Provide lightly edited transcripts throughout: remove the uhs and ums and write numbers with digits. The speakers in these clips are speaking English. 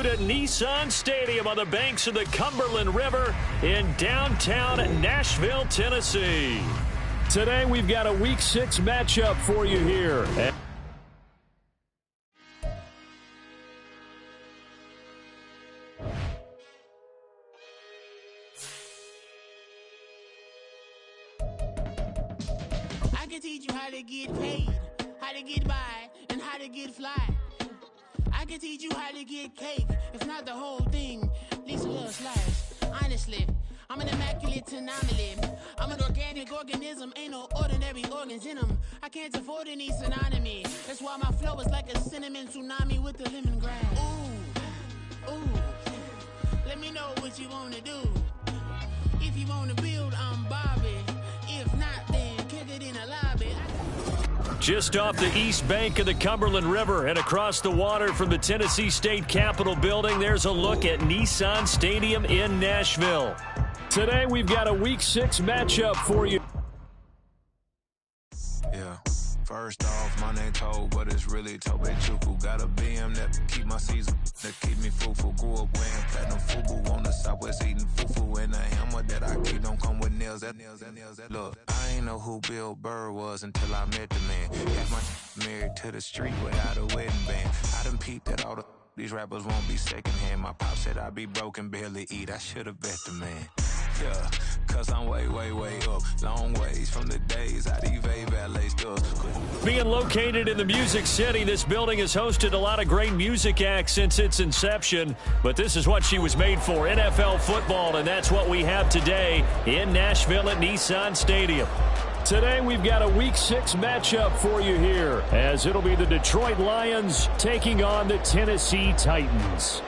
you to Nissan Stadium on the banks of the Cumberland River in downtown Nashville, Tennessee. Today we've got a Week 6 matchup for you here. I can teach you how to get paid, how to get by, and how to get fly. I can teach you how to get cake, if not the whole thing, at least a little slice. Honestly, I'm an immaculate anomaly. I'm an organic organism, ain't no ordinary organs in them. I can't afford any synonymy. That's why my flow is like a cinnamon tsunami with the lemongrass. Ooh, ooh, let me know what you wanna do. If you wanna build, I'm Bobby. If not, then kick it in a lobby. Just off the east bank of the Cumberland River and across the water from the Tennessee State Capitol building, there's a look at Nissan Stadium in Nashville. Today we've got a Week 6 matchup for you. Yeah. First off, my name Toad, but it's really Tobe Chuku. Got a BM that keep my season, that keep me fruitful. Grew up wearing platinum FUBU on the Southwest eating fufu. And a hammer that I keep don't come with nails. Look, I ain't know who Bill Burr was until I met the man. Half my married to the street without a wedding band. I done peeped that all these rappers won't be secondhand. My pop said I'd be broken, barely eat. I should've bet the man. Yeah, cause I'm way, way, way up. Long ways from the days I evade valet stores. Being located in the Music City, this building has hosted a lot of great music acts since its inception. But this is what she was made for, NFL football, and that's what we have today in Nashville at Nissan Stadium. Today we've got a Week 6 matchup for you here, as it'll be the Detroit Lions taking on the Tennessee Titans.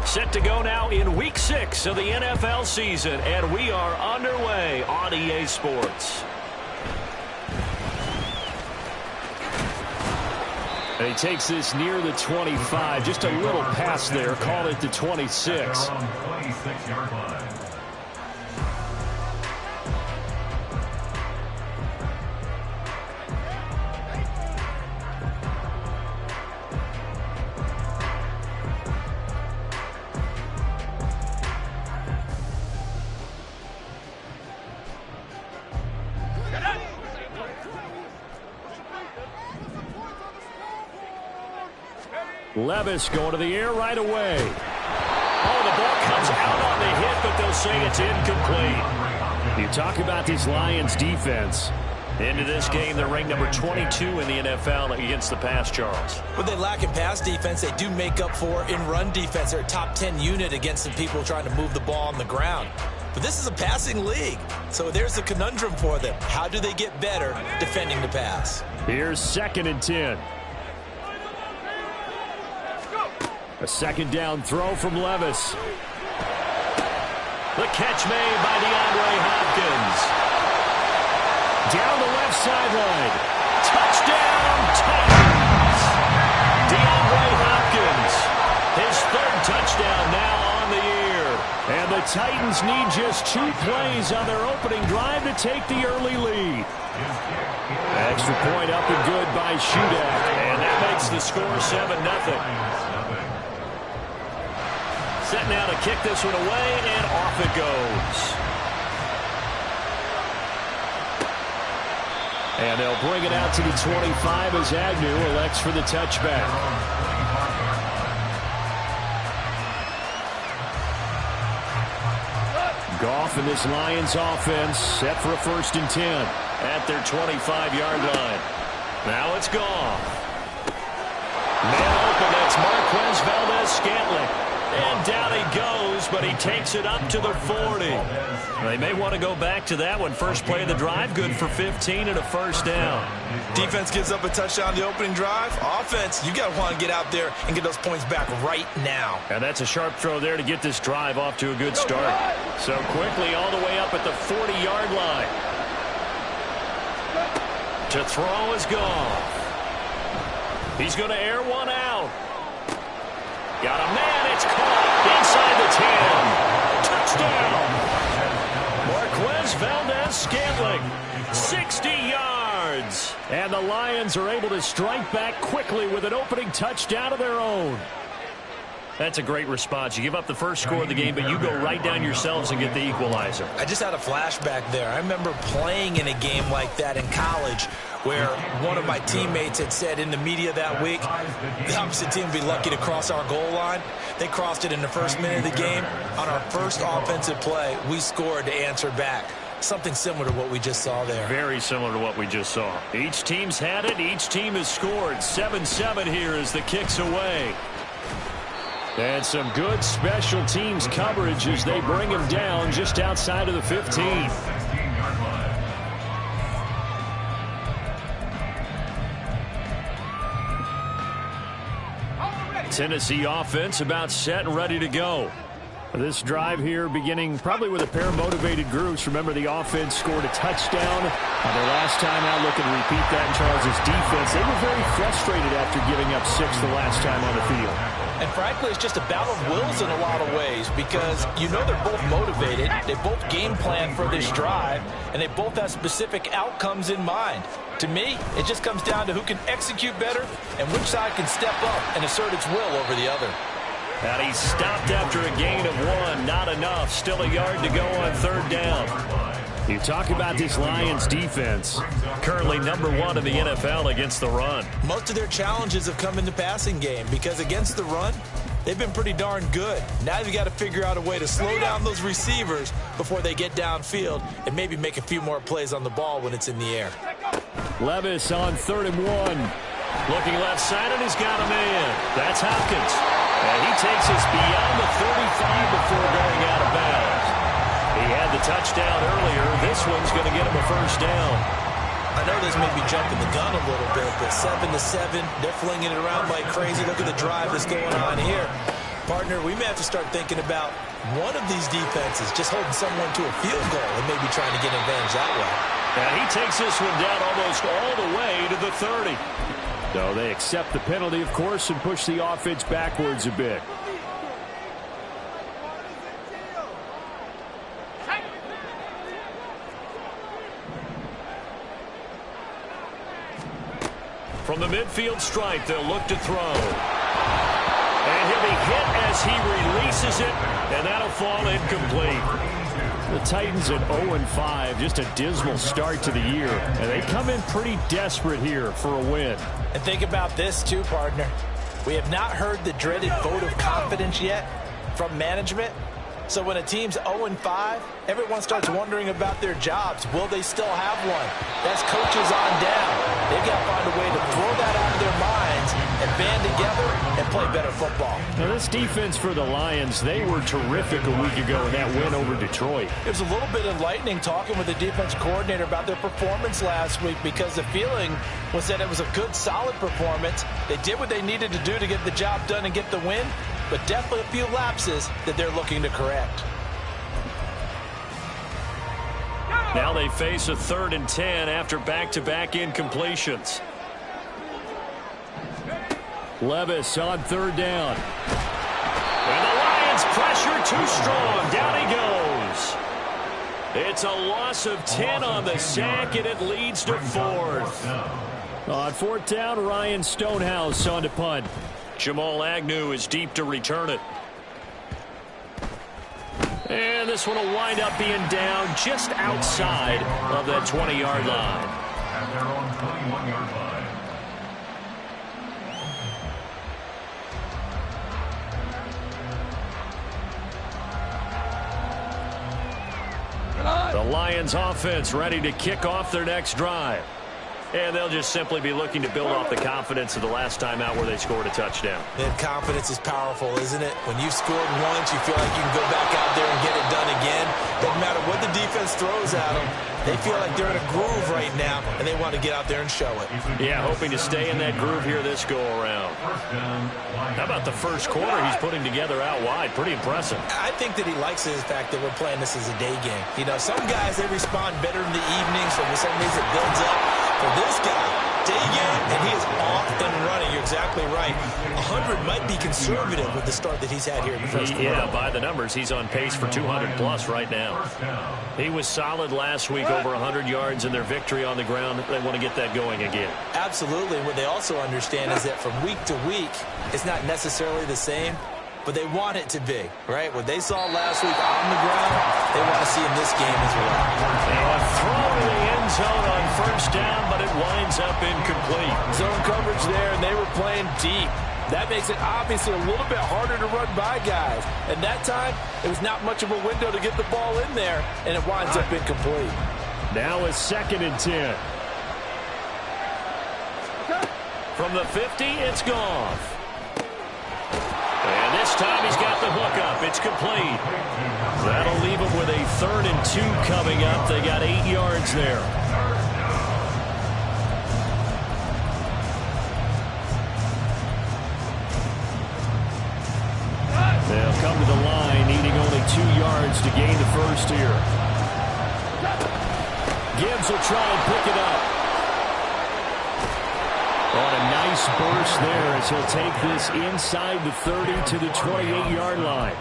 Set to go now in Week 6 of the NFL season, and we are underway on EA Sports. And he takes this near the 25, just a little pass there, call it the 26. Levis going to the air right away. Oh, the ball comes out on the hit, but they'll say it's incomplete. You talk about this Lions defense. Into this game, they're ranked number 22 in the NFL against the pass, Charles. What they lack in pass defense, they do make up for in run defense. They're a top 10 unit against the people trying to move the ball on the ground. But this is a passing league, so there's a conundrum for them. How do they get better defending the pass? Here's 2nd and 10. A second down throw from Levis. The catch made by DeAndre Hopkins. Down the left sideline. Touchdown, Titans. DeAndre Hopkins. His 3rd touchdown now on the year. And the Titans need just 2 plays on their opening drive to take the early lead. Extra point up and good by Shudak. And that makes the score 7-0. Set now to kick this one away, and off it goes. And they'll bring it out to the 25 as Agnew elects for the touchback. Goff and this Lions offense set for a 1st and 10 at their 25-yard line. Now it's Goff. Man open, that's Marquez Valdez-Scantling. And down he goes, but he takes it up to the 40. They may want to go back to that one. First play of the drive, good for 15 and a 1st down. Defense gives up a touchdown the opening drive. Offense, you got to want to get out there and get those points back right now. And that's a sharp throw there to get this drive off to a good start. So quickly all the way up at the 40-yard line. To throw is Goff. He's going to air one out. Got a man, it's caught inside the 10. Touchdown. Marquez is Valdez-Scantling. 60 yards. And the Lions are able to strike back quickly with an opening touchdown of their own. That's a great response. You give up the first score of the game, but you go right down yourselves and get the equalizer. I just had a flashback there. I remember playing in a game like that in college where one of my teammates had said in the media that week, the opposite team would be lucky to cross our goal line. They crossed it in the first minute of the game. On our first offensive play, we scored to answer back. Something similar to what we just saw there. Very similar to what we just saw. Each team's had it. Each team has scored. 7-7 here as the kick's away. And some good special teams coverage as they bring him down just outside of the 15. Tennessee offense about set and ready to go. This drive here beginning probably with a pair of motivated groups. Remember, the offense scored a touchdown on their last time out. Looking to repeat that in Charles' defense. They were very frustrated after giving up 6 the last time on the field. And frankly, it's just a battle of wills in a lot of ways because you know they're both motivated. They both game plan for this drive, and they both have specific outcomes in mind. To me, it just comes down to who can execute better and which side can step up and assert its will over the other. And he stopped after a gain of 1. Not enough. Still a yard to go on 3rd down. You talk about this Lions defense. Currently #1 in the NFL against the run. Most of their challenges have come in the passing game because against the run, they've been pretty darn good. Now you've got to figure out a way to slow down those receivers before they get downfield and maybe make a few more plays on the ball when it's in the air. Levis on 3rd and 1. Looking left side, and he's got a man. That's Hopkins. And he takes us beyond the 35 before going out of bounds. He had the touchdown earlier. This one's going to get him a 1st down. I know this may be jumping the gun a little bit, but 7-7, they're flinging it around like crazy. Look at the drive that's going on here. Partner, we may have to start thinking about one of these defenses just holding someone to a field goal and maybe trying to get an advantage that way. And he takes this one down almost all the way to the 30. No, they accept the penalty, of course, and push the offense backwards a bit. From the midfield stripe, they'll look to throw. And he'll be hit as he releases it, and that'll fall incomplete. The Titans at 0-5, just a dismal start to the year. And they come in pretty desperate here for a win. And think about this too, partner. We have not heard the dreaded vote of confidence yet from management. So when a team's 0-5, everyone starts wondering about their jobs. Will they still have one? That's coaches on down. They've got to find a way to throw that out of their minds and band together and play better football. Now this defense for the Lions, they were terrific a week ago in that win over Detroit. It was a little bit enlightening talking with the defense coordinator about their performance last week because the feeling was that it was a good, solid performance. They did what they needed to do to get the job done and get the win, but definitely a few lapses that they're looking to correct. Now they face a 3rd and 10 after back-to-back incompletions. Levis on 3rd down. And the Lions pressure too strong. Down he goes. It's a loss of 10 on the sack, and it leads to 4th. On 4th down, Ryan Stonehouse on to punt. Jamal Agnew is deep to return it. And this one will wind up being down just outside of that 20-yard line. At their own 21-yard line. The Lions offense ready to kick off their next drive. And they'll just simply be looking to build off the confidence of the last time out where they scored a touchdown. That confidence is powerful, isn't it? When you've scored once, you feel like you can go back out there and get it done again. Doesn't matter what the defense throws at them. They feel like they're in a groove right now, and they want to get out there and show it. Yeah, hoping to stay in that groove here this go-around. How about the first quarter he's putting together out wide? Pretty impressive. I think that he likes the fact that we're playing this as a day game. You know, some guys, they respond better in the evenings, so for some reason it builds up. For this guy, dig in, and he is off and running. You're exactly right. 100 might be conservative with the start that he's had here in the first quarter. Yeah, by the numbers, he's on pace for 200-plus right now. He was solid last week, over 100 yards in their victory on the ground. They want to get that going again. Absolutely. And what they also understand is that from week to week, it's not necessarily the same, but they want it to be, right? What they saw last week on the ground, they want to see in this game as well. And throw to the end zone on first down, but it winds up incomplete. Zone coverage there, and they were playing deep. That makes it obviously a little bit harder to run by guys. And that time, it was not much of a window to get the ball in there, and it winds up incomplete. Now it's 2nd and 10. From the 50, it's Goff. And this time he's got the hook up. It's complete. That'll leave him with a 3rd and 2 coming up. They got 8 yards there. They'll come to the line, needing only 2 yards to gain the first here. Gibbs will try and pick it up. On a nice burst there as he'll take this inside the 30 to the 28-yard line.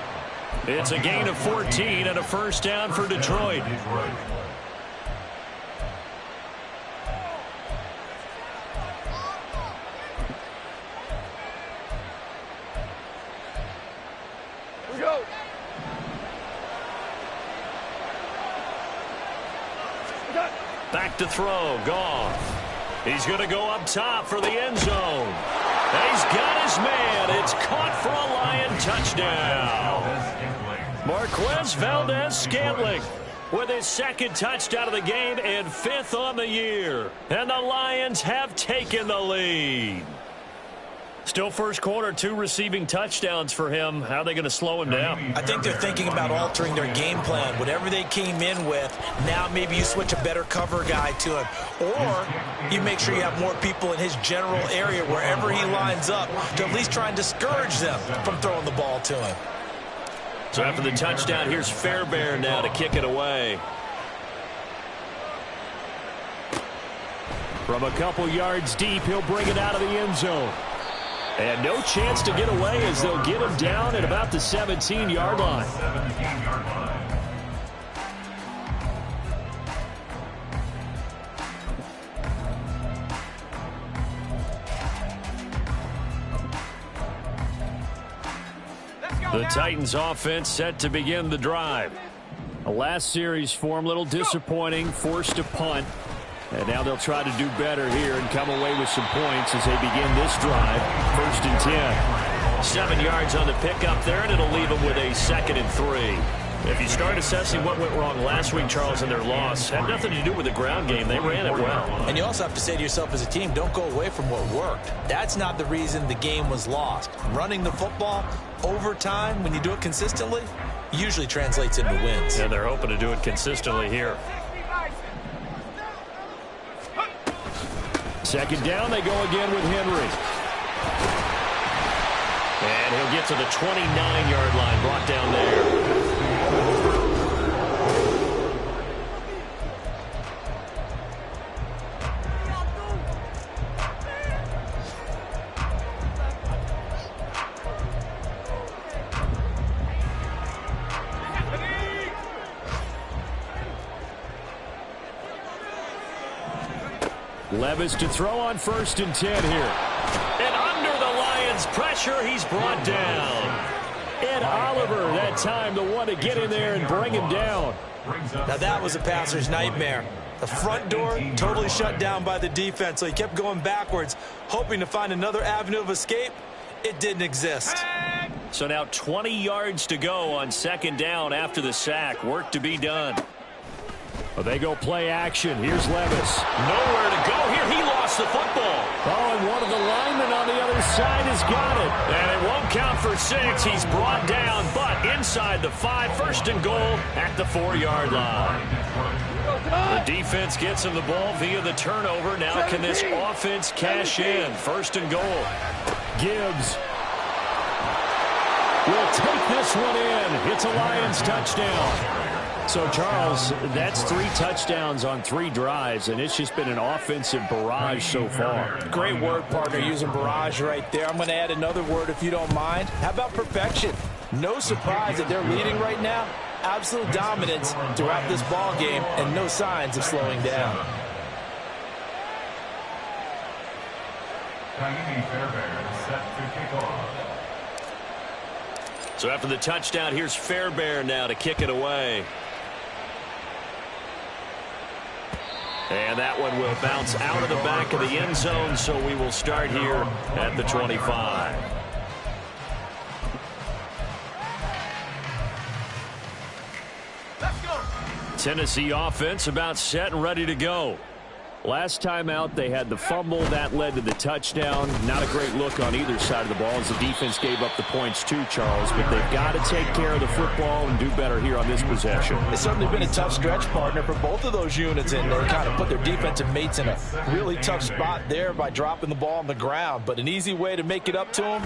It's a gain of 14 and a first down for Detroit. Back to throw, Goff. He's going to go up top for the end zone. And he's got his man. It's caught for a Lion touchdown. Marquez Valdez-Scantling with his 2nd touchdown of the game and 5th on the year. And the Lions have taken the lead. Still first quarter, 2 receiving touchdowns for him. How are they going to slow him down? I think they're thinking about altering their game plan. Whatever they came in with, now maybe you switch a better cover guy to him. Or you make sure you have more people in his general area wherever he lines up to at least try and discourage them from throwing the ball to him. So after the touchdown, here's Fairbairn now to kick it away. From a couple yards deep, he'll bring it out of the end zone. And no chance to get away as they'll get him down at about the 17-yard line. The Titans offense set to begin the drive. The last series form, a little disappointing, forced a punt. And now they'll try to do better here and come away with some points as they begin this drive. 1st and 10. 7 yards on the pickup there, and it'll leave them with a 2nd and 3. If you start assessing what went wrong last week, Charles, in their loss, had nothing to do with the ground game. They ran it well. And you also have to say to yourself as a team, don't go away from what worked. That's not the reason the game was lost. Running the football over time, when you do it consistently, usually translates into wins. And they're hoping to do it consistently here. 2nd down, they go again with Henry. And he'll get to the 29-yard line, brought down there. Levis to throw on 1st and 10 here. And under the Lions' pressure, he's brought down. Ed Oliver, that time, the one to get in there and bring him down. Now that was a passer's nightmare. The front door totally shut down by the defense, so he kept going backwards, hoping to find another avenue of escape. It didn't exist. So now 20 yards to go on 2nd down after the sack. Work to be done. Well, they go play action. Here's Levis. Nowhere to go here. He lost the football. Oh, and one of the linemen on the other side has got it. And it won't count for 6. He's brought down, but inside the 5. 1st and goal at the 4-yard line. The defense gets him the ball via the turnover. Now can this offense cash in? 1st and goal. Gibbs will take this one in. It's a Lions touchdown. So, Charles, that's 3 touchdowns on 3 drives, and it's just been an offensive barrage so far. Great word, partner, using barrage right there. I'm going to add another word if you don't mind. How about perfection? No surprise that they're leading right now. Absolute dominance throughout this ball game and no signs of slowing down. So after the touchdown, here's Fairbairn now to kick it away. And that one will bounce out of the back of the end zone, so we will start here at the 25. Tennessee offense about set and ready to go. Last time out, they had the fumble. That led to the touchdown. Not a great look on either side of the ball as the defense gave up the points too, Charles. But they've got to take care of the football and do better here on this possession. It's certainly been a tough stretch, partner, for both of those units. And they kind of put their defensive mates in a really tough spot there by dropping the ball on the ground. But an easy way to make it up to them,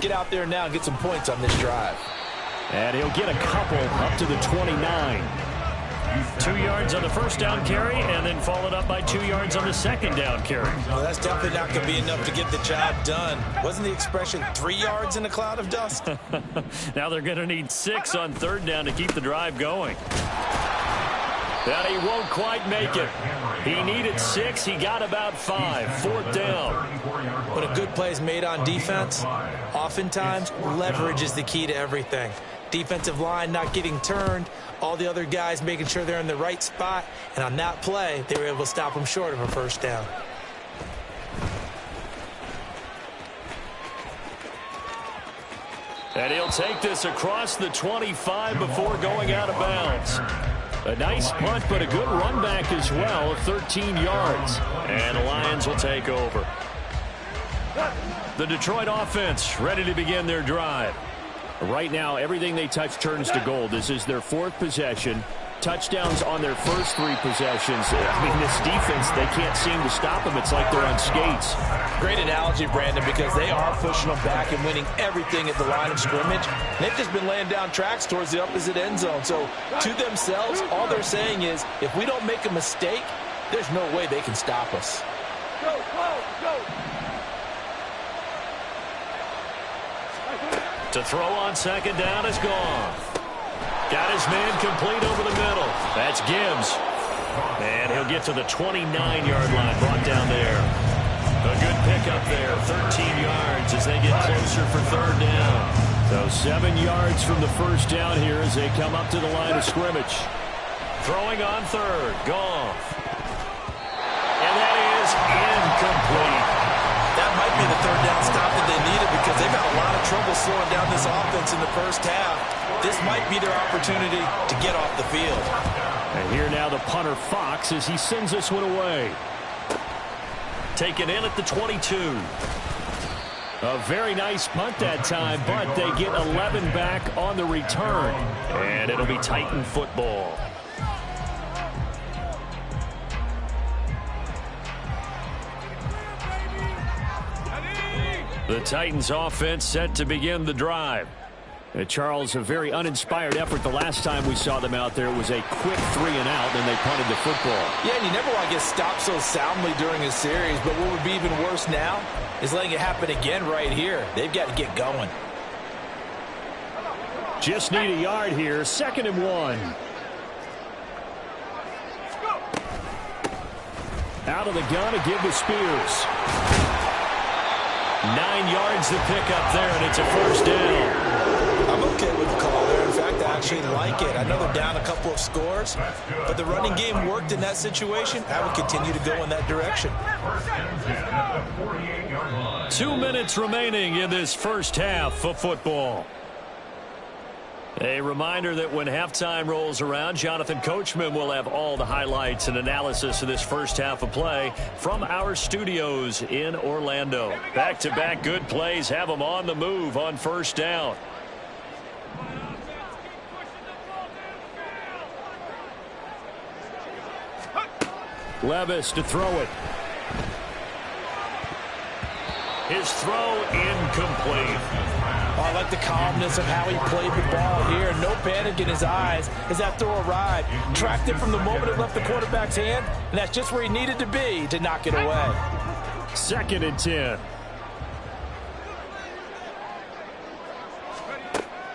get out there now and get some points on this drive. And he'll get a couple up to the 29. 2 yards on the first down carry, and then followed up by 2 yards on the second down carry. Well, that's definitely not going to be enough to get the job done. Wasn't the expression 3 yards in a cloud of dust? Now they're going to need 6 on third down to keep the drive going. And he won't quite make it. He needed 6. He got about 5. Fourth down. When a good play is made on defense, oftentimes leverage is the key to everything. Defensive line not getting turned, all the other guys making sure they're in the right spot, and on that play, they were able to stop them short of a first down. And he'll take this across the 25 before going out of bounds. A nice punt, but a good run back as well, 13 yards. And the Lions will take over. The Detroit offense ready to begin their drive. Right now, everything they touch turns to gold. This is their 4th possession. Touchdowns on their first 3 possessions. I mean, this defense, they can't seem to stop them. It's like they're on skates. Great analogy, Brandon, because they are pushing them back and winning everything at the line of scrimmage. And they've just been laying down tracks towards the opposite end zone. So, to themselves, all they're saying is, if we don't make a mistake, there's no way they can stop us. Go, go, go. To throw on second down is gone. Got his man complete over the middle. That's Gibbs. And he'll get to the 29-yard line, brought down there. A good pickup there, 13 yards as they get closer for third down. So 7 yards from the first down here as they come up to the line of scrimmage. Throwing on third, Goff. And that is incomplete. That might be the third down stop that they needed because they've had a lot of trouble slowing down this offense in the first half. This might be their opportunity to get off the field. And here now the punter Fox as he sends this one away. Taken in at the 22. A very nice punt that time, but they get 11 back on the return. And it'll be Titan football. The Titans offense set to begin the drive. Charles, a very uninspired effort the last time we saw them out there. It was a quick 3 and out, and they punted the football. Yeah, and you never want to get stopped so soundly during a series, but what would be even worse now is letting it happen again right here. They've got to get going. Just need a yard here, 2nd and 1. Out of the gun to give to Spears. 9 yards to pick up there, and it's a first down. I'm okay with the call there. In fact, I actually like it. I know they're down a couple of scores, but the running game worked in that situation. I would continue to go in that direction. 2 minutes remaining in this first half of football. A reminder that when halftime rolls around, Jonathan Coachman will have all the highlights and analysis of this first half of play from our studios in Orlando. Back-to-back good plays have them on the move on first down. Levis to throw it. His throw incomplete. Oh, like the calmness of how he played the ball here. No panic in his eyes as that throw arrived. Tracked it from the moment it left the quarterback's hand, and that's just where he needed to be to knock it away. 2nd and 10.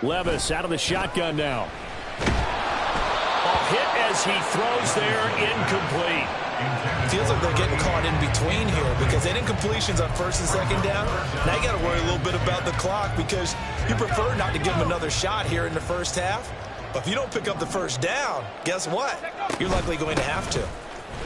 Levis out of the shotgun now. Hit as he throws there, incomplete. Feels like they're getting caught in between here because any incompletions on 1st and 2nd down, now you got to worry a little bit about the clock because you prefer not to give them another shot here in the 1st half. But if you don't pick up the 1st down, guess what? You're likely going to have to.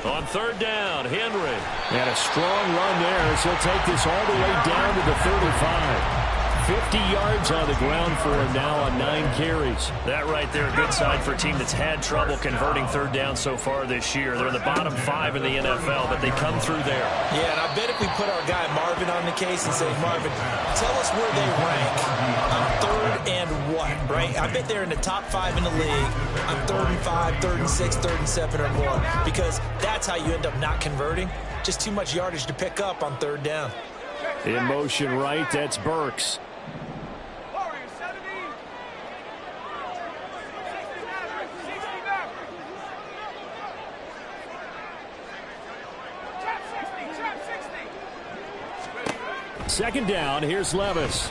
On 3rd down, Henry. And a strong run there as he'll take this all the way down to the 35. 50 yards on the ground for him now on 9 carries. That right there, a good sign for a team that's had trouble converting 3rd down so far this year. They're in the bottom 5 in the NFL, but they come through there. Yeah, and I bet if we put our guy Marvin on the case and say, Marvin, tell us where they rank on 3rd and what, right? I bet they're in the top 5 in the league on 3rd and 5, 3rd and 6, 3rd and 7 or more because that's how you end up not converting. Just too much yardage to pick up on 3rd down. In motion right, that's Burks. Second down, here's Levis.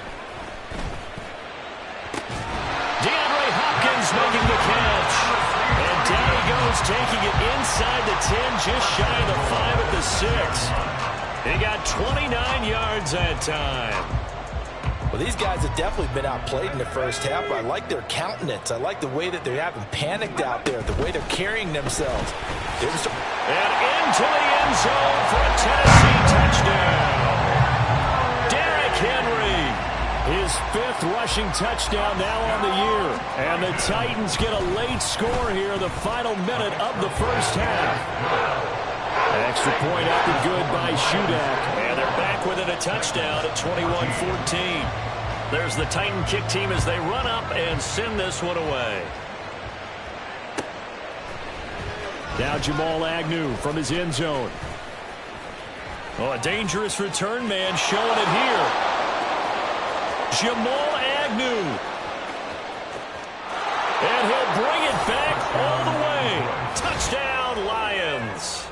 DeAndre Hopkins making the catch. And down he goes, taking it inside the 10, just shy of the 5 at the 6. He got 29 yards that time. Well, these guys have definitely been outplayed in the 1st half. I like their countenance. I like the way that they haven't panicked out there, the way they're carrying themselves. And into the end zone for a Tennessee touchdown. Henry, his 5th rushing touchdown now on the year. And the Titans get a late score here, the final minute of the 1st half. Extra point up and good by Shudak. And they're back within a touchdown at 21-14. There's the Titan kick team as they run up and send this one away. Now Jamal Agnew from his end zone. Oh, a dangerous return man showing it here. Jamal Agnew. And he'll bring it back all the way. Touchdown, Lions.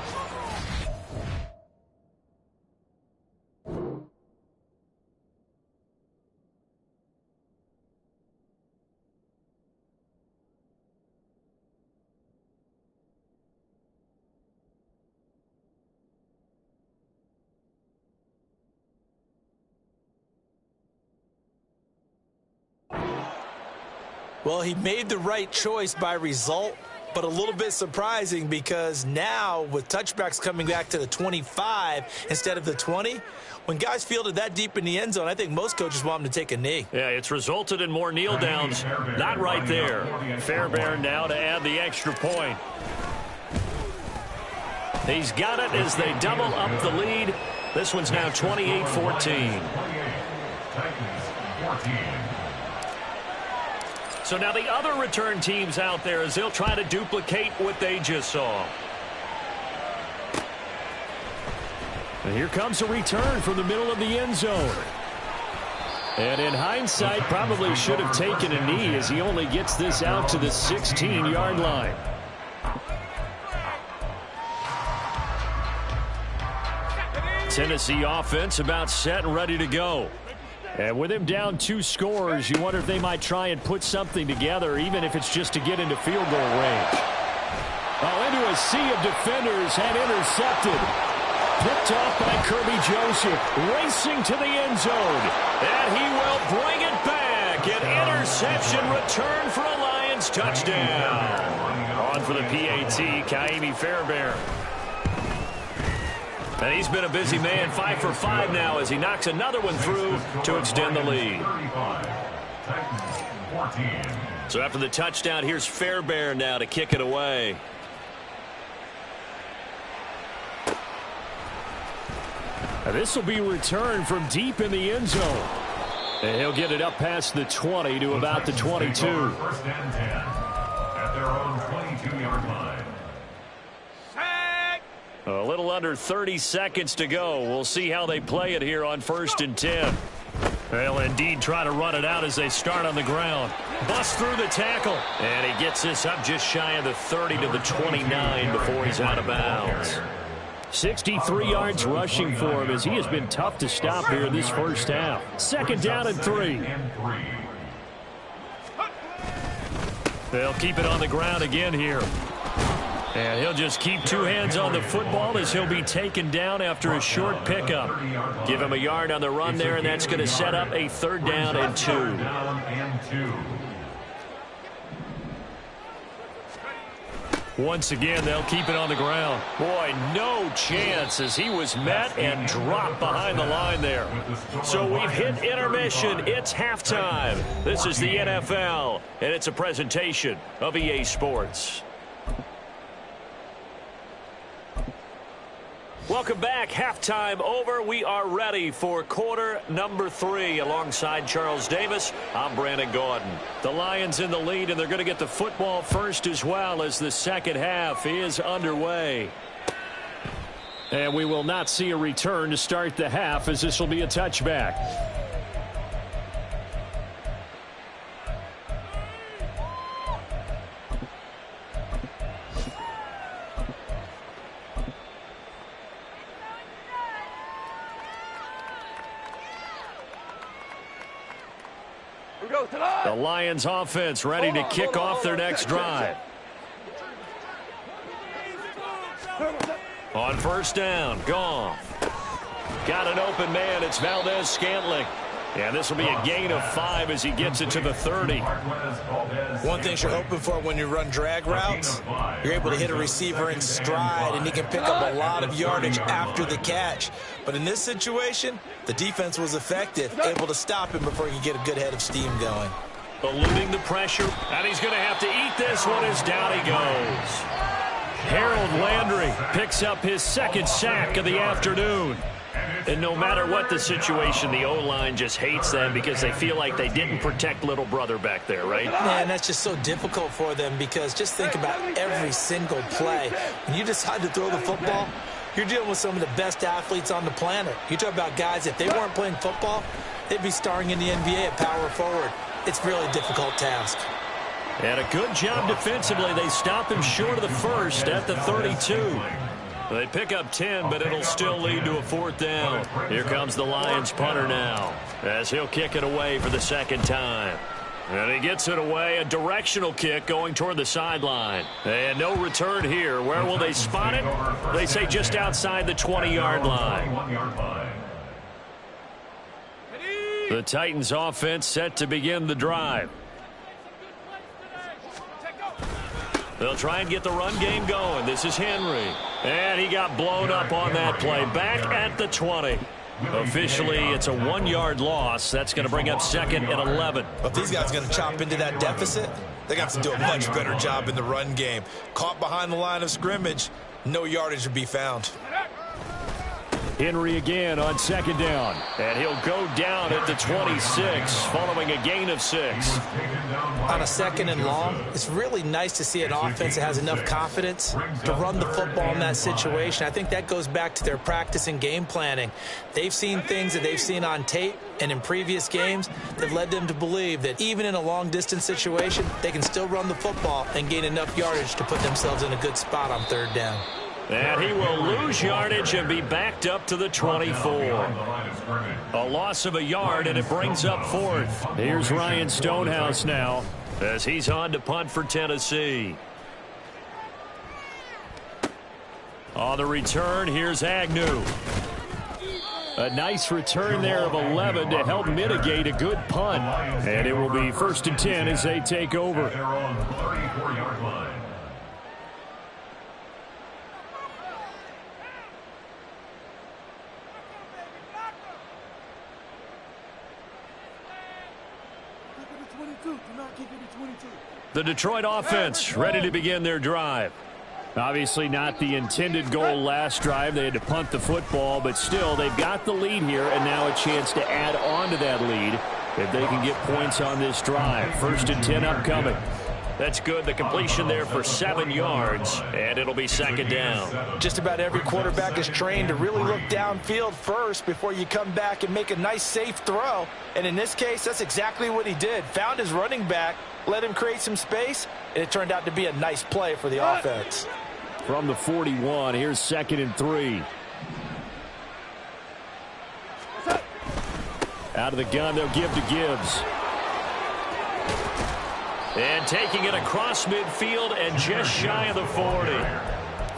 Well, he made the right choice by result, but a little bit surprising because now with touchbacks coming back to the 25 instead of the 20, when guys fielded that deep in the end zone, I think most coaches want them to take a knee. Yeah, it's resulted in more kneel downs. Not right there. Fairbairn now to add the extra point. He's got it as they double up the lead. This one's now 28-14. So now the other return teams out there as they'll try to duplicate what they just saw. And here comes a return from the middle of the end zone. And in hindsight, probably should have taken a knee as he only gets this out to the 16-yard line. Tennessee offense about set and ready to go. And with him down 2 scores, you wonder if they might try and put something together, even if it's just to get into field goal range. Oh, into a sea of defenders and intercepted. Picked off by Kirby Joseph, racing to the end zone. And he will bring it back. An interception return for a Lions touchdown. On for the PAT, Kaimi Fairbairn. And he's been a busy man, 5 for 5 now as he knocks another one through to extend the lead. So after the touchdown, here's Fairbairn now to kick it away. And this will be returned from deep in the end zone. And he'll get it up past the 20 to about the 22. First and 10 at their own 22-yard line. A little under 30 seconds to go. We'll see how they play it here on 1st and 10. They'll indeed try to run it out as they start on the ground. Bust through the tackle. And he gets this up just shy of the 30 to the 29 before he's out of bounds. 63 yards rushing for him as he has been tough to stop here in this first half. 2nd down and 3. They'll keep it on the ground again here. And he'll just keep 2 hands on the football as he'll be taken down after a short pickup. Give him a yard on the run there, and that's going to set up a 3rd down and 2. Once again, they'll keep it on the ground. Boy, no chance as he was met and dropped behind the line there. So we've hit intermission. It's halftime. This is the NFL, and it's a presentation of EA Sports. Welcome back. Halftime over. We are ready for quarter number 3. Alongside Charles Davis, I'm Brandon Gordon. The Lions in the lead, and they're going to get the football first as well as the second half is underway. And we will not see a return to start the half as this will be a touchback. The Lions offense ready to kick off their next drive. On 1st down, Goff. Got an open man. It's Valdez-Scantling. And this will be a gain of 5 as he gets it to the 30. One thing you're hoping for when you run drag routes, you're able to hit a receiver in stride, and he can pick up a lot of yardage after the catch. But in this situation, the defense was effective, able to stop him before he could get a good head of steam going. Eluding the pressure, and he's going to have to eat this one as down he goes. Harold Landry picks up his 2nd sack of the afternoon. And no matter what the situation, the O-line just hates them because they feel like they didn't protect little brother back there, right? Man, that's just so difficult for them because just think about every single play. When you decide to throw the football, you're dealing with some of the best athletes on the planet. You talk about guys, if they weren't playing football, they'd be starring in the NBA at power forward. It's really a difficult task. And a good job defensively. They stop him short of the 1st at the 32. They pick up 10, but it'll still lead to a 4th down. Here comes the Lions punter now as he'll kick it away for the 2nd time. And he gets it away, a directional kick going toward the sideline. And no return here. Where will they spot it? They say just outside the 20-yard line. The Titans offense set to begin the drive. They'll try and get the run game going. This is Henry. And he got blown up on that play. Back at the 20. Officially, it's a 1-yard loss. That's going to bring up 2nd and 11. If these guys are going to chop into that deficit, they're going to have to do a much better job in the run game. Caught behind the line of scrimmage, no yardage to be found. Henry again on 2nd down. And he'll go down at the 26 following a gain of 6. On a 2nd and long, it's really nice to see an offense that has enough confidence to run the football in that situation. I think that goes back to their practice and game planning. They've seen things that they've seen on tape and in previous games that led them to believe that even in a long-distance situation, they can still run the football and gain enough yardage to put themselves in a good spot on 3rd down. And he will lose yardage and be backed up to the 24. A loss of a yard, and it brings up 4th. Here's Ryan Stonehouse now as he's on to punt for Tennessee. On the return, here's Agnew. A nice return there of 11 to help mitigate a good punt. And it will be 1st and 10 as they take over. The Detroit offense ready to begin their drive. Obviously not the intended goal last drive. They had to punt the football, but still they've got the lead here and now a chance to add on to that lead if they can get points on this drive. 1st and 10 upcoming. That's good. The completion there for 7 yards, and it'll be second down. Just about every quarterback is trained to really look downfield first before you come back and make a nice, safe throw. And in this case, that's exactly what he did. Found his running back, let him create some space, and it turned out to be a nice play for the offense. From the 41, here's 2nd and 3. Out of the gun, they'll give to Gibbs. And taking it across midfield and just shy of the 40.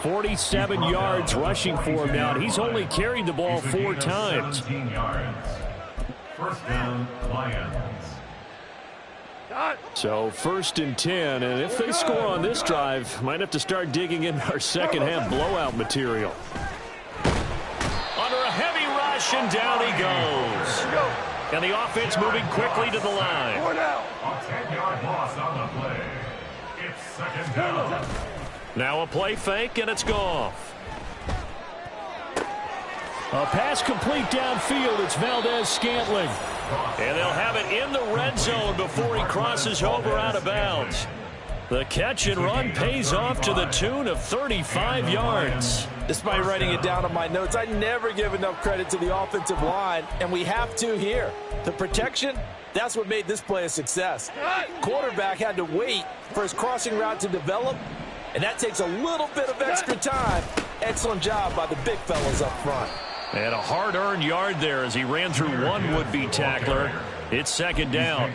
47 yards rushing for him now. And he's only carried the ball 4 times. 17 yards. First down, Lions. So 1st and 10. And if they score on this drive, might have to start digging in our second half blowout material. Under a heavy rush, and down he goes. And the offense moving quickly to the line. A 10-yard loss on the play. It's 2nd down. Now a play fake, and it's Goff. A pass complete downfield. It's Valdez-Scantling. And they'll have it in the red zone before he crosses over out of bounds. The catch and run pays off to the tune of 35 yards. Despite writing it down on my notes, I never give enough credit to the offensive line, and we have to here. The protection, that's what made this play a success. Quarterback had to wait for his crossing route to develop, and that takes a little bit of extra time. Excellent job by the big fellas up front. And a hard-earned yard there as he ran through one would-be tackler. It's 2nd down.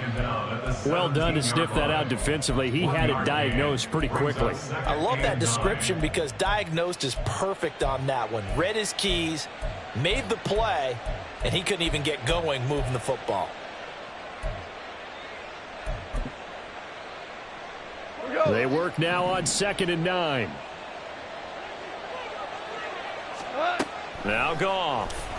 Well done to sniff that out defensively. He had it diagnosed pretty quickly. I love that description because diagnosed is perfect on that one. Read his keys, made the play, and he couldn't even get going moving the football. They work now on 2nd and 9. Now Goff.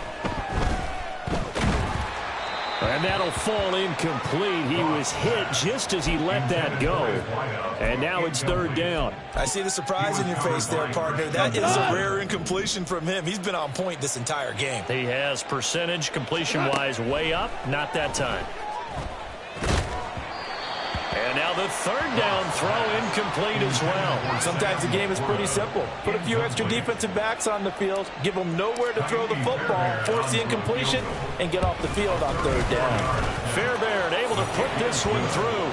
And that'll fall incomplete. He was hit just as he let that go. And now it's 3rd down. I see the surprise in your face there, partner. That is a rare incompletion from him. He's been on point this entire game. He has percentage completion-wise way up. Not that time. And now the 3rd down throw incomplete as well. Sometimes the game is pretty simple. Put a few extra defensive backs on the field, give them nowhere to throw the football, force the incompletion, and get off the field on 3rd down. Fairbairn able to put this one through.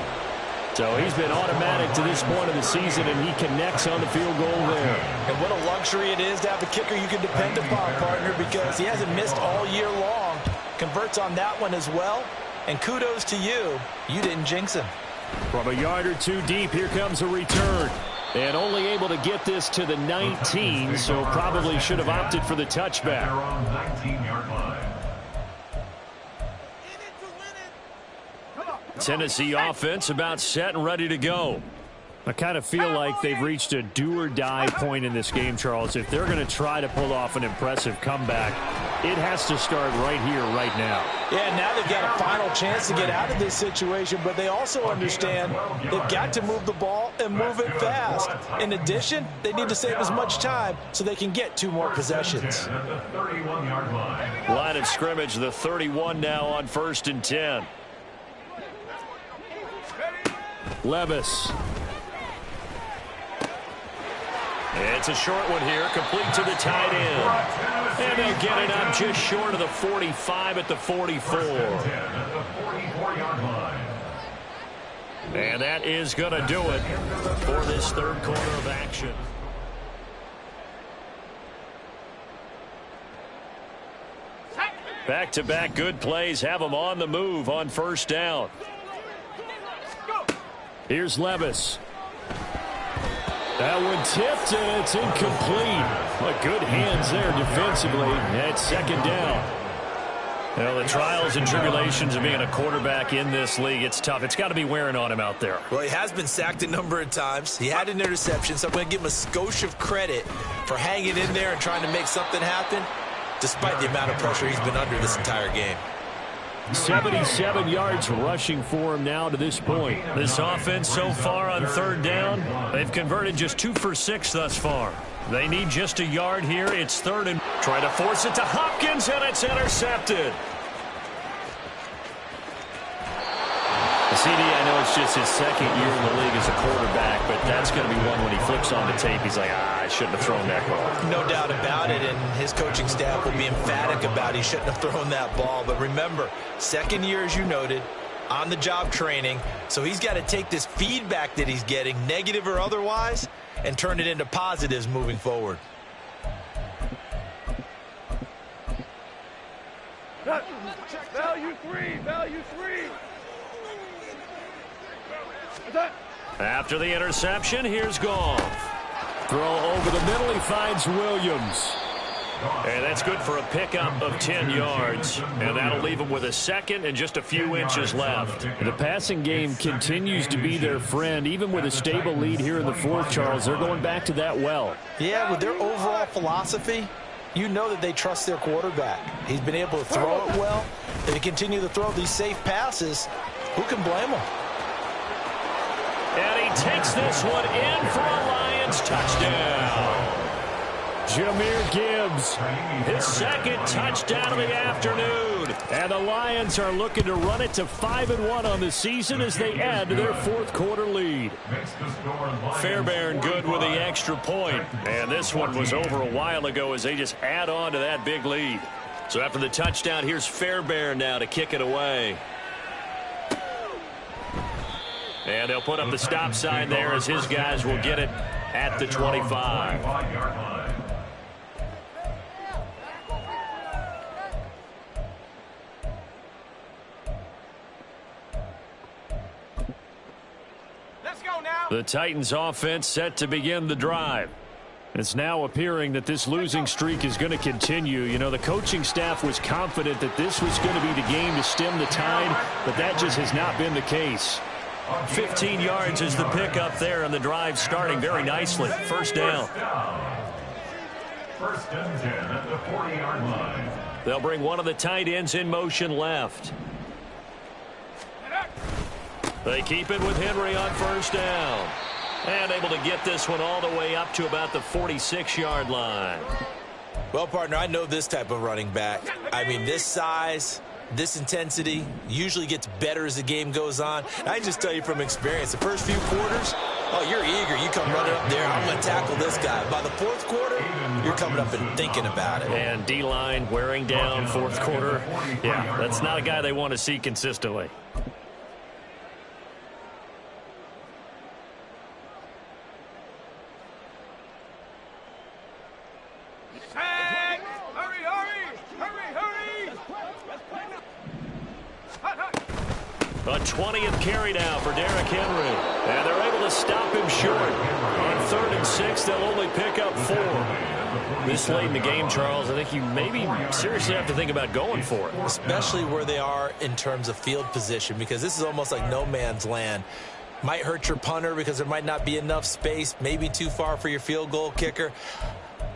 So he's been automatic to this point of the season, and he connects on the field goal there. And what a luxury it is to have a kicker you can depend upon, partner, because he hasn't missed all year long. Converts on that one as well. And kudos to you. You didn't jinx him. From a yard or 2 deep, here comes a return. And only able to get this to the 19, so probably should have opted for the touchback. They're on 19-yard line. Tennessee offense about set and ready to go. I kind of feel like they've reached a do-or-die point in this game, Charles. If they're going to try to pull off an impressive comeback, it has to start right here, right now. Yeah, now they've got a final chance to get out of this situation, but they also understand they've got to move the ball and move it fast. In addition, they need to save as much time so they can get 2 more possessions. At the 31-yard line. Line of scrimmage, the 31 now on 1st and 10. Levis. It's a short one here, complete to the tight end. And they'll get it up just short of the 45 at the 44. And that is going to do it for this 3rd quarter of action. Back-to-back good plays have them on the move on 1st down. Here's Levis. That one tipped, and it's incomplete. But good hands there defensively. That's 2nd down. Well, the trials and tribulations of being a quarterback in this league, it's tough. It's got to be wearing on him out there. Well, he has been sacked a number of times. He had an interception, so I'm going to give him a skosh of credit for hanging in there and trying to make something happen, despite the amount of pressure he's been under this entire game. 77 yards rushing for him now to this point. This offense so far on 3rd down, they've converted just 2 for 6 thus far. They need just a yard here. It's 3rd and try to force it to Hopkins, and it's intercepted. CD, I know it's just his second year in the league as a quarterback, but that's going to be one when he flips on the tape, he's like, I shouldn't have thrown that ball. No doubt about it, and his coaching staff will be emphatic about he shouldn't have thrown that ball. But remember, second year, as you noted, on-the-job training, so he's got to take this feedback that he's getting, negative or otherwise, and turn it into positives moving forward. Value three. After the interception, here's Goff. Throw over the middle, he finds Williams. And that's good for a pickup of 10 yards. And that'll leave him with a second and just a few inches left. The passing game continues to be their friend. Even with a stable lead here in the fourth, Charles, they're going back to that well. Yeah, with their overall philosophy, you know that they trust their quarterback. He's been able to throw it well. If he continue to throw these safe passes, who can blame him? And he takes this one in for a Lions touchdown. Jahmyr Gibbs, his second touchdown of the afternoon. And the Lions are looking to run it to 5-1 on the season as they add to their fourth quarter lead. Fairbairn good with the extra point. And this one was over a while ago as they just add on to that big lead. So after the touchdown, here's Fairbairn now to kick it away. And they'll put up the stop sign there as his guys will get it at the 25. The Titans offense set to begin the drive. It's now appearing that this losing streak is going to continue. You know, the coaching staff was confident that this was going to be the game to stem the tide, but that just has not been the case. 15 yards is the pickup there, and the drive starting very nicely. First down. First and 10 at the 40-yard line. They'll bring one of the tight ends in motion left. They keep it with Henry on first down. And able to get this one all the way up to about the 46-yard line. Well, partner, I know this type of running back. I mean, this size, this intensity usually gets better as the game goes on. And I can just tell you from experience, the first few quarters, oh, you're eager. You come running up there, I'm going to tackle this guy. By the fourth quarter, you're coming up and thinking about it. And D-line wearing down fourth quarter. Yeah, that's not a guy they want to see consistently. A 20th carry now for Derrick Henry. And they're able to stop him short. On 3rd and 6, they'll only pick up 4. This late in the game, Charles, I think you maybe seriously have to think about going for it. Especially where they are in terms of field position, because this is almost like no man's land. Might hurt your punter because there might not be enough space, maybe too far for your field goal kicker.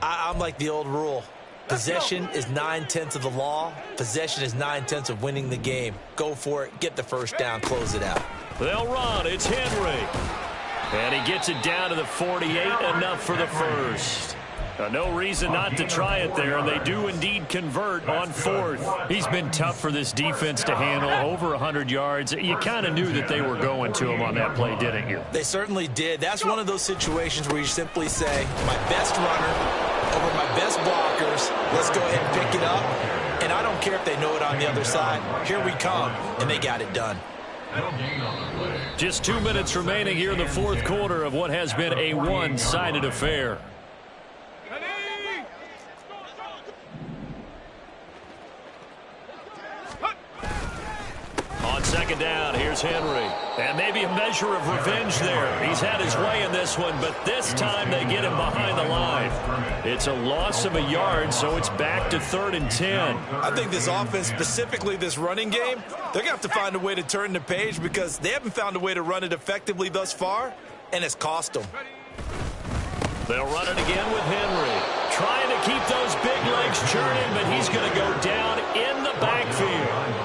I'm like the old rule. Possession is 9/10 of the law. Possession is 9/10 of winning the game. Go for it. Get the first down. Close it out. They'll run. It's Henry. And he gets it down to the 48. Enough for the first. No reason not to try it there, and they do indeed convert on 4th. He's been tough for this defense to handle, over 100 yards. You kind of knew that they were going to him on that play, didn't you? They certainly did. That's one of those situations where you simply say, my best runner over my best blockers, let's go ahead and pick it up. And I don't care if they know it on the other side. Here we come, and they got it done. Just 2 minutes remaining here in the fourth quarter of what has been a one-sided affair. On second down, here's Henry. And maybe a measure of revenge there. He's had his way in this one, but this time they get him behind the line. It's a loss of a yard, so it's back to 3rd and 10. I think this offense, specifically this running game, they're going to have to find a way to turn the page because they haven't found a way to run it effectively thus far, and it's cost them. They'll run it again with Henry. Trying to keep those big legs churning, but he's going to go down in the backfield.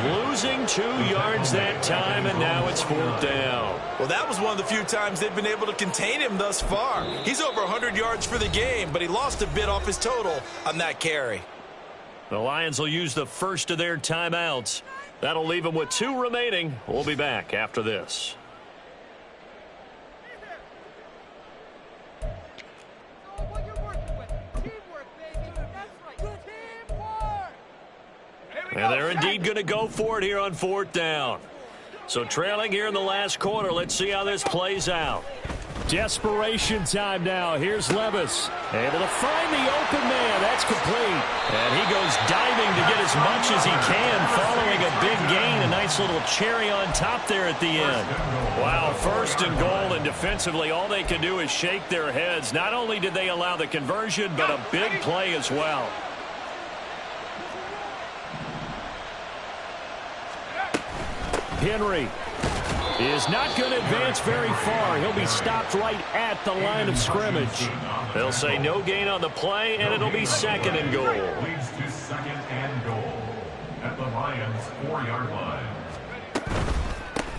Losing 2 yards that time, and now it's 4th down. Well, that was one of the few times they've been able to contain him thus far. He's over 100 yards for the game, but he lost a bit off his total on that carry. The Lions will use the first of their timeouts. That'll leave him with 2 remaining. We'll be back after this. And they're indeed going to go for it here on 4th down. So trailing here in the last quarter. Let's see how this plays out. Desperation time now. Here's Levis. Able to find the open man. That's complete. And he goes diving to get as much as he can following a big gain. A nice little cherry on top there at the end. Wow, 1st and goal, and defensively all they can do is shake their heads. Not only did they allow the conversion, but a big play as well. Henry is not going to advance very far. He'll be stopped right at the line of scrimmage. They'll say no gain on the play, and it'll be 2nd and goal. Leads to 2nd and goal at the Lions' 4-yard line.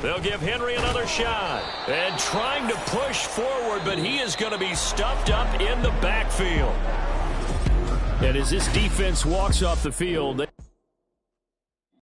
They'll give Henry another shot. And trying to push forward, but he is going to be stuffed up in the backfield. And as this defense walks off the field...